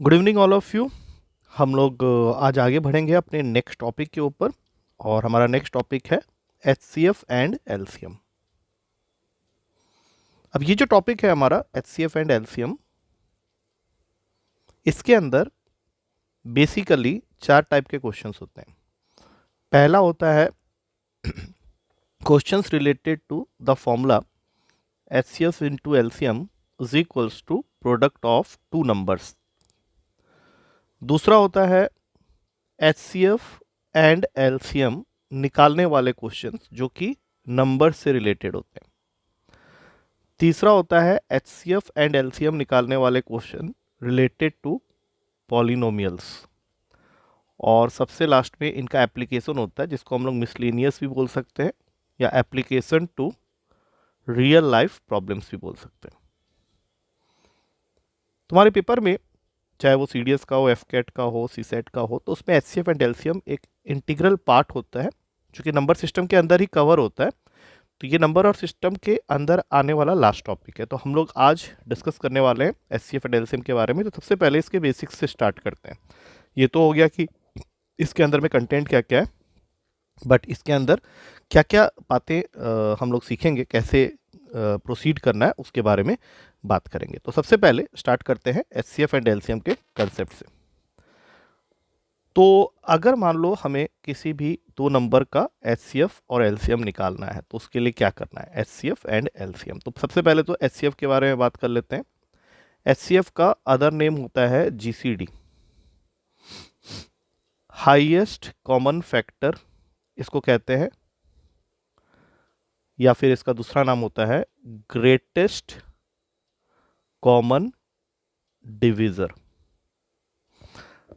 Good evening all of you. हम लोग आज आगे बढ़ेंगे अपने नेक्स्ट टॉपिक के ऊपर और हमारा नेक्स्ट टॉपिक है एचसीएफ एंड एलसीएम। अब ये जो टॉपिक है हमारा एचसीएफ एंड एलसीएम, इसके अंदर बेसिकली चार टाइप के क्वेश्चंस होते हैं। पहला होता है questions related to the formula HCF into LCM is equals to product of two numbers. दूसरा होता है एचसीएफ एंड एलसीएम निकालने वाले क्वेश्चंस जो कि नंबर से रिलेटेड होते हैं। तीसरा होता है एचसीएफ एंड एलसीएम निकालने वाले क्वेश्चन रिलेटेड टू पॉलिनोमियल्स। और सबसे लास्ट में इनका एप्लीकेशन होता है जिसको हम लोग मिसलेनियस भी बोल सकते हैं या application to real life problems भी बोल सकते हैं। तुम्हारे पेपर में चाहे वो सीडीएस का हो, एफकेट का हो, सीसेट का हो, तो उसमें एचसीएफ एंड एलसीएम एक इंटीग्रल पार्ट होता है जो कि नंबर सिस्टम के अंदर ही कवर होता है। तो ये नंबर और सिस्टम के अंदर आने वाला लास्ट टॉपिक है। तो हम लोग आज डिस्कस करने वाले हैं एचसीएफ एंड एलसीएम के बारे में। तो सबसे पहले इसके बेसिक्स से स्टार्ट करते हैं। ये तो हो गया कि इसके अंदर में कंटेंट क्या क्या है, बट इसके अंदर क्या क्या बातें हम लोग सीखेंगे, कैसे प्रोसीड करना है, उसके बारे में बात करेंगे। तो सबसे पहले स्टार्ट करते हैं एचसीएफ एंड एलसीएम के कंसेप्ट से। तो अगर मान लो हमें किसी भी दो नंबर का एचसीएफ और एलसीएम निकालना है तो उसके लिए क्या करना है, एचसीएफ एंड एलसीएम। तो सबसे पहले तो एचसीएफ के बारे में बात कर लेते हैं। एचसीएफ का अदर नेम होता है जीसीडी, हाईएस्ट कॉमन फैक्टर इसको कहते हैं, या फिर इसका दूसरा नाम होता है ग्रेटेस्ट कॉमन डिविजर।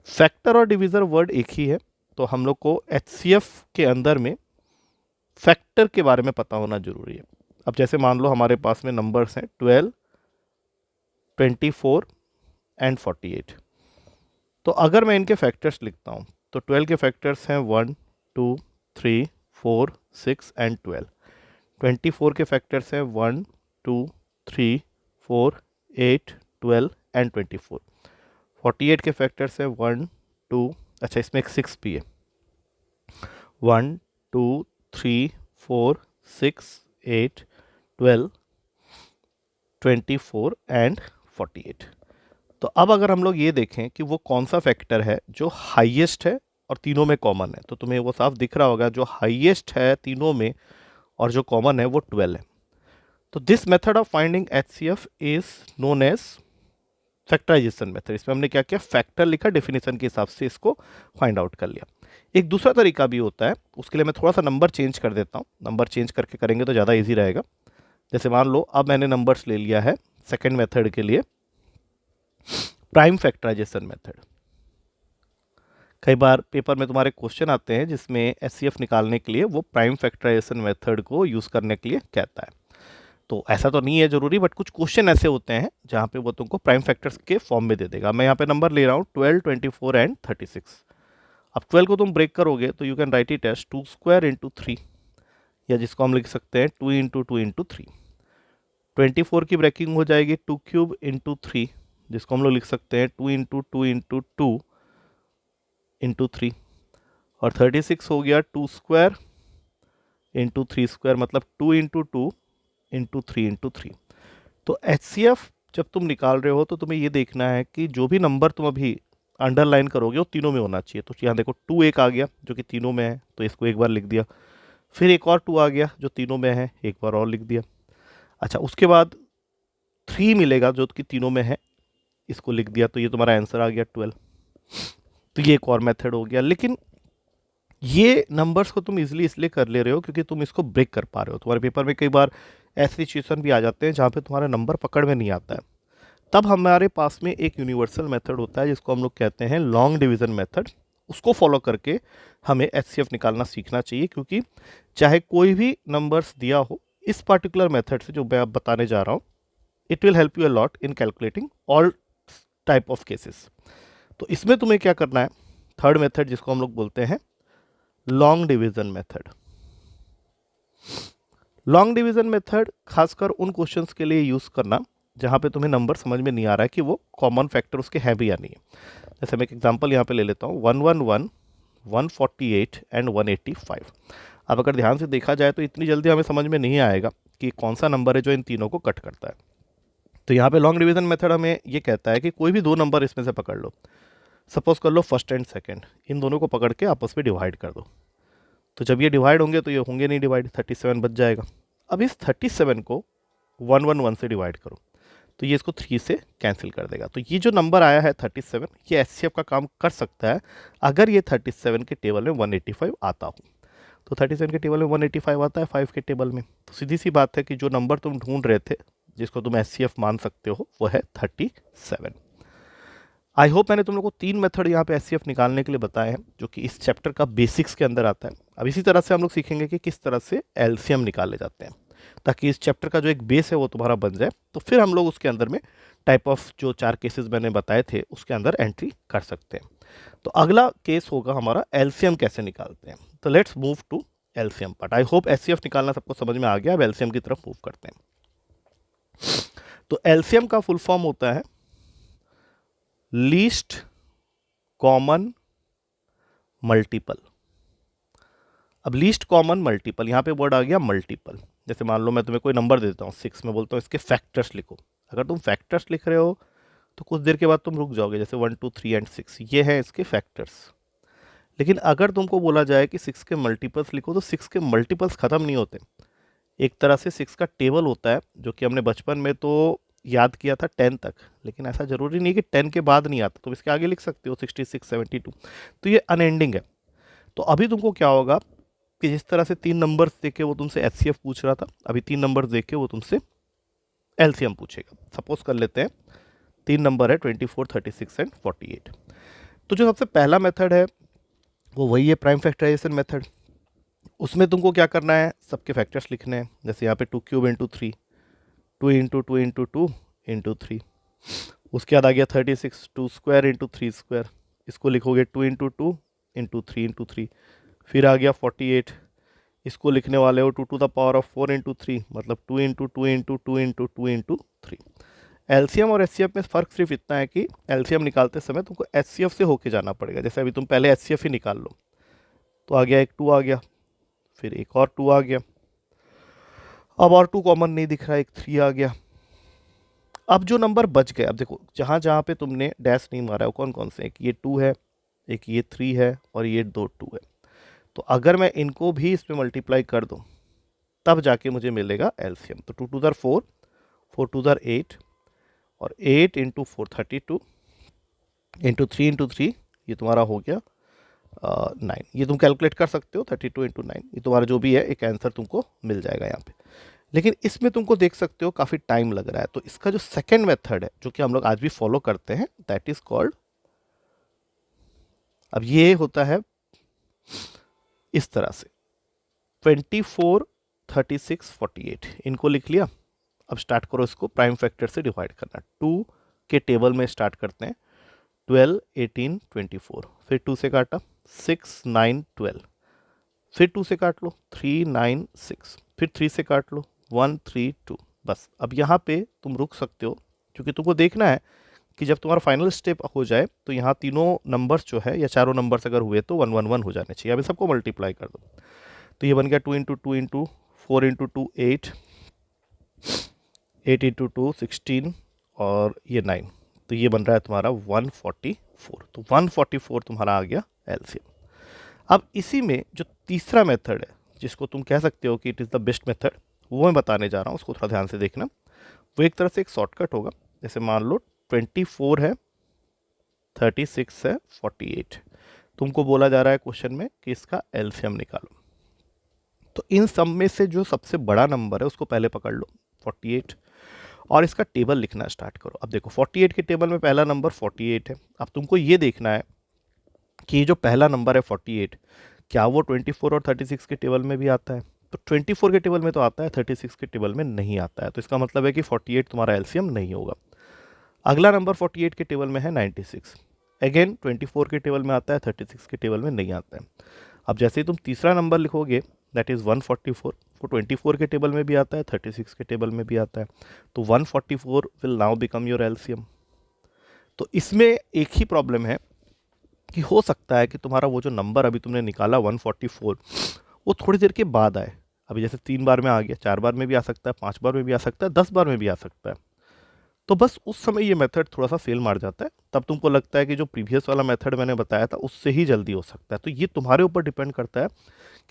फैक्टर और डिविजर वर्ड एक ही है, तो हम लोग को एचसीएफ के अंदर में फैक्टर के बारे में पता होना जरूरी है। अब जैसे मान लो हमारे पास में नंबर्स हैं 12, 24 एंड 48। तो अगर मैं इनके फैक्टर्स लिखता हूँ तो 12 के फैक्टर्स हैं 1, 2, 3, 4, 6 एंड 12। 24 के फैक्टर्स हैं 1, 2, 3, 4, 8, 12 एंड 24। 48 के फैक्टर्स हैं 1, 2, अच्छा इसमें एक 6 भी है, 1, 2, 3, 4, 6, 8, 12, 24 एंड 48। तो अब अगर हम लोग ये देखें कि वो कौन सा फैक्टर है जो हाईएस्ट है और तीनों में कॉमन है, तो तुम्हें वो साफ दिख रहा होगा। जो हाईएस्ट है तीनों में और जो कॉमन है वो 12 है। तो this method of finding HCF is known as factorisation method. इसमें हमने क्या किया, फैक्टर लिखा, डेफिनेशन के हिसाब से इसको फाइंड आउट कर लिया। एक दूसरा तरीका भी होता है, उसके लिए मैं थोड़ा सा नंबर चेंज कर देता हूँ। नंबर चेंज करके करेंगे तो ज़्यादा ईजी रहेगा। जैसे मान लो अब मैंने नंबर्स ले लिया है सेकेंड मेथड के लिए, प्राइम फैक्टराइजेशन मेथड। कई बार पेपर में तुम्हारे क्वेश्चन आते हैं जिसमें एचसीएफ निकालने के लिए वो प्राइम फैक्टराइजेशन मेथड को यूज़ करने के लिए कहता है। तो ऐसा तो नहीं है ज़रूरी, बट कुछ क्वेश्चन ऐसे होते हैं जहाँ पे वो तुमको प्राइम फैक्टर्स के फॉर्म में दे देगा। मैं यहाँ पे नंबर ले रहा हूँ 12, 24 एंड 36। अब 12 को तुम ब्रेक करोगे तो you can write it as 2 square into 3, या जिसको हम लिख सकते हैं 2 इंटू 2 इंटू 3। 24 की ब्रेकिंग हो जाएगी 2 क्यूब इंटू 3, जिसको हम लोग लिख सकते हैं 2 इंटू 2 इंटू 2 इंटू 3। और 36 हो गया 2 स्क्वायर इंटू 3 स्क्वायर, मतलब 2 इंटू 2 इंटू 3 इंटू 3। तो एचसीएफ जब तुम निकाल रहे हो तो तुम्हें ये देखना है कि जो भी नंबर तुम अभी अंडरलाइन करोगे वो तीनों में होना चाहिए। तो यहाँ देखो 2 एक आ गया जो कि तीनों में है, तो इसको एक बार लिख दिया। फिर एक और 2 आ गया जो तीनों में है, एक बार और लिख दिया। अच्छा, उसके बाद 3 मिलेगा जो कि तीनों में है, इसको लिख दिया। तो ये तुम्हारा आंसर आ गया 12। तो ये एक और मेथड हो गया। लेकिन ये नंबर्स को तुम इजीली इसलिए कर ले रहे हो क्योंकि तुम इसको ब्रेक कर पा रहे हो। तुम्हारे पेपर में कई बार ऐसी सिचुएशन भी आ जाते हैं जहाँ पे तुम्हारा नंबर पकड़ में नहीं आता है। तब हमारे पास में एक यूनिवर्सल मेथड होता है जिसको हम लोग कहते हैं लॉन्ग डिवीज़न मेथड। उसको फॉलो करके हमें एचसीएफ निकालना सीखना चाहिए, क्योंकि चाहे कोई भी नंबर्स दिया हो, इस पर्टिकुलर मेथड से जो मैं आप बताने जा रहा हूँ, it will help you a lot in calculating all type of cases. तो इसमें तुम्हें क्या करना है, थर्ड मेथड जिसको हम लोग बोलते हैं long division method. Long division method खासकर उन क्वेश्चंस के लिए यूज़ करना जहाँ पे तुम्हें नंबर समझ में नहीं आ रहा है कि वो कॉमन फैक्टर उसके हैं भी या नहीं है। जैसे मैं एक एग्जांपल यहाँ पे ले लेता हूँ, 111, 148 एंड 185। अब अगर ध्यान से देखा जाए तो इतनी जल्दी हमें समझ में नहीं आएगा कि कौन सा नंबर है जो इन तीनों को कट करता है। तो यहाँ पे लॉन्ग डिवीजन मेथड हमें ये कहता है कि कोई भी दो नंबर इसमें से पकड़ लो, सपोज कर लो फर्स्ट एंड सेकंड, इन दोनों को पकड़ के आपस में डिवाइड कर दो। तो जब ये डिवाइड होंगे तो ये होंगे नहीं डिवाइड, 37 बच जाएगा। अब इस 37 को 111 से डिवाइड करो तो ये इसको 3 से कैंसिल कर देगा। तो ये जो नंबर आया है 37, ये एचसीएफ का काम कर सकता है अगर ये 37 के टेबल में 185 आता हो। तो 37 के टेबल में 185 आता है 5 के टेबल में, तो सीधी सी बात है कि जो नंबर तुम ढूंढ रहे थे जिसको तुम एचसीएफ मान सकते हो वो है 37। आई होप मैंने तुम लोग को 3 मेथड यहाँ पे एचसीएफ निकालने के लिए बताए हैं जो कि इस चैप्टर का बेसिक्स के अंदर आता है। अब इसी तरह से हम लोग सीखेंगे कि किस तरह से एलसीएम निकाले जाते हैं, ताकि इस चैप्टर का जो एक बेस है वो तुम्हारा बन जाए। तो फिर हम लोग उसके अंदर में टाइप ऑफ जो 4 केसेस मैंने बताए थे उसके अंदर एंट्री कर सकते हैं। तो अगला केस होगा हमारा एलसीएम कैसे निकालते हैं। तो let's move to LCM part. I hope HCF निकालना सबको समझ में आ गया। अब एलसीएम की तरफ मूव करते हैं। तो एलसीएम का फुल फॉर्म होता है लीस्ट कॉमन मल्टीपल। अब लीस्ट कॉमन मल्टीपल, यहाँ पे वर्ड आ गया मल्टीपल। जैसे मान लो मैं तुम्हें कोई नंबर देता हूँ 6, में बोलता हूँ इसके फैक्टर्स लिखो। अगर तुम फैक्टर्स लिख रहे हो तो कुछ देर के बाद तुम रुक जाओगे, जैसे 1 2 3 एंड 6 ये हैं इसके फैक्टर्स। लेकिन अगर तुमको बोला जाए कि 6 के मल्टीपल्स लिखो तो 6 के मल्टीपल्स ख़त्म नहीं होते। एक तरह से 6 का टेबल होता है जो कि हमने बचपन में तो याद किया था 10 तक, लेकिन ऐसा ज़रूरी नहीं कि 10 के बाद नहीं आता, तुम इसके आगे लिख सकते हो 66 72। तो ये अनएंडिंग है। तो अभी तुमको क्या होगा कि जिस तरह से 3 नंबर्स देके वो तुमसे एचसीएफ पूछ रहा था, अभी 3 नंबर्स देख के वो तुमसे एलसीएम पूछेगा। सपोज कर लेते हैं 3 नंबर है 24, 36 एंड 48। तो जो सबसे पहला मेथड है वो वही है प्राइम फैक्टराइजेशन मेथड। उसमें तुमको क्या करना है, सबके फैक्टर्स लिखने हैं। जैसे यहाँ पे 2 cube into 3, 2 into 2 into 2 into 3। उसके बाद आ गया 36, 2 स्क्वायर इंटू 3 स्क्वायर, इसको लिखोगे 2 इंटू 2 इंटू 3 इंटू 3। फिर आ गया 48, इसको लिखने वाले हो 2 to the power of 4 into 3, मतलब 2 into 2 into 2 into 2 into 3। LCM और एचसीएफ में फ़र्क सिर्फ इतना है कि एलसीएम निकालते समय तुमको एचसीएफ से होके जाना पड़ेगा। जैसे अभी तुम पहले एचसीएफ ही निकाल लो, तो आ गया एक 2 आ गया, फिर एक और 2 आ गया, अब और 2 कॉमन नहीं दिख रहा, एक 3 आ गया। अब जो नंबर बच गए, अब देखो जहाँ जहाँ पे तुमने डैश नहीं मारा है वो कौन कौन से, एक ये 2 है, एक ये 3 है और ये 2 2 है। तो अगर मैं इनको भी इसमें मल्टीप्लाई कर दूँ तब जाके मुझे मिलेगा एलसीएम। तो 2 टू द 4, 4 टू द 8 और 8 इंटू 4 32 इंटू 3 इंटू 3, ये तुम्हारा हो गया 9। ये तुम कैलकुलेट कर सकते हो, 32 इंटू 9, ये तुम्हारा जो भी है एक आंसर तुमको मिल जाएगा यहाँ पे। लेकिन इसमें तुमको देख सकते हो काफ़ी टाइम लग रहा है। तो इसका जो सेकेंड मेथड है जो कि हम लोग आज भी फॉलो करते हैं, दैट इज कॉल्ड, अब ये होता है इस तरह से 24, 36, 48, इनको लिख लिया। अब स्टार्ट करो इसको प्राइम फैक्टर से डिवाइड करना। 2 के टेबल में स्टार्ट करते हैं, 12, 18, 24, फिर 2 से काटा 6, 9, 12, फिर 2 से काट लो 3, 9, 6, फिर 3 से काट लो 1, 3, 2। बस अब यहाँ पे तुम रुक सकते हो, क्योंकि तुमको देखना है कि जब तुम्हारा फाइनल स्टेप हो जाए तो यहाँ तीनों नंबर्स जो है या चारों नंबर्स अगर हुए तो 1 1 1 हो जाने चाहिए। अभी सबको मल्टीप्लाई कर दो, तो ये बन गया 2 इंटू 2 इंटू 4 इंटू 2 8, 8 इंटू 2 16 और ये 9, तो ये बन रहा है तुम्हारा 144। तो 144 तुम्हारा आ गया एलसीएम। अब इसी में जो तीसरा मेथड है जिसको तुम कह सकते हो कि it is the best method, वो मैं बताने जा रहा हूँ, उसको थोड़ा ध्यान से देखना। वो एक तरह से एक शॉर्टकट होगा। जैसे मान लो 24 है, 36 है, 48, तुमको बोला जा रहा है क्वेश्चन में कि इसका एलसीएम निकालो। तो इन सब में से जो सबसे बड़ा नंबर है उसको पहले पकड़ लो 48 और इसका टेबल लिखना स्टार्ट करो। अब देखो 48 के टेबल में पहला नंबर 48 है। अब तुमको ये देखना है कि जो पहला नंबर है 48 क्या वो 24 और 36 के टेबल में भी आता है। तो 24 के टेबल में तो आता है, 36 के टेबल में नहीं आता है, तो इसका मतलब है कि 48 तुम्हारा एलसीएम नहीं होगा। अगला नंबर 48 के टेबल में है 96, अगेन 24 के टेबल में आता है, 36 के टेबल में नहीं आता है। अब जैसे ही तुम तीसरा नंबर लिखोगे दैट इज़ 144। वो 24 के टेबल में भी आता है, 36 के टेबल में भी आता है। तो 144 will now become your LCM. तो इसमें एक ही प्रॉब्लम है कि हो सकता है कि तुम्हारा वो जो नंबर अभी तुमने निकाला 144 वो थोड़ी देर के बाद आए। अभी जैसे 3 बार में आ गया, 4 बार में भी आ सकता है, 5 बार में भी आ सकता है, 10 बार में भी आ सकता है। तो बस उस समय ये मेथड थोड़ा सा फेल मार जाता है, तब तुमको लगता है कि जो प्रीवियस वाला मेथड मैंने बताया था उससे ही जल्दी हो सकता है। तो ये तुम्हारे ऊपर डिपेंड करता है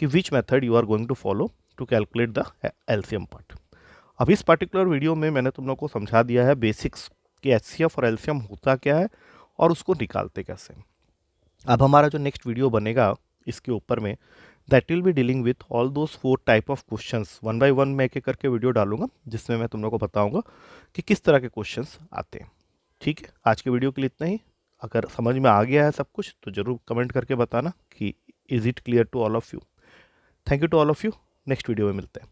कि which method you are going to follow to calculate the LCM part. अब इस पर्टिकुलर वीडियो में मैंने तुम लोग को समझा दिया है बेसिक्स कि एचसीएफ और एलसीएम होता क्या है और उसको निकालते कैसे। अब हमारा जो नेक्स्ट वीडियो बनेगा इसके ऊपर में, that will be dealing with all those 4 type of questions. 1 by 1 मैं एक एक करके वीडियो डालूंगा जिसमें मैं तुम लोग को बताऊंगा कि किस तरह के क्वेश्चंस आते हैं। ठीक है, आज के वीडियो के लिए इतना ही। अगर समझ में आ गया है सब कुछ तो ज़रूर कमेंट करके बताना कि is it clear to all of you. Thank you to all of you. Next video में मिलते हैं।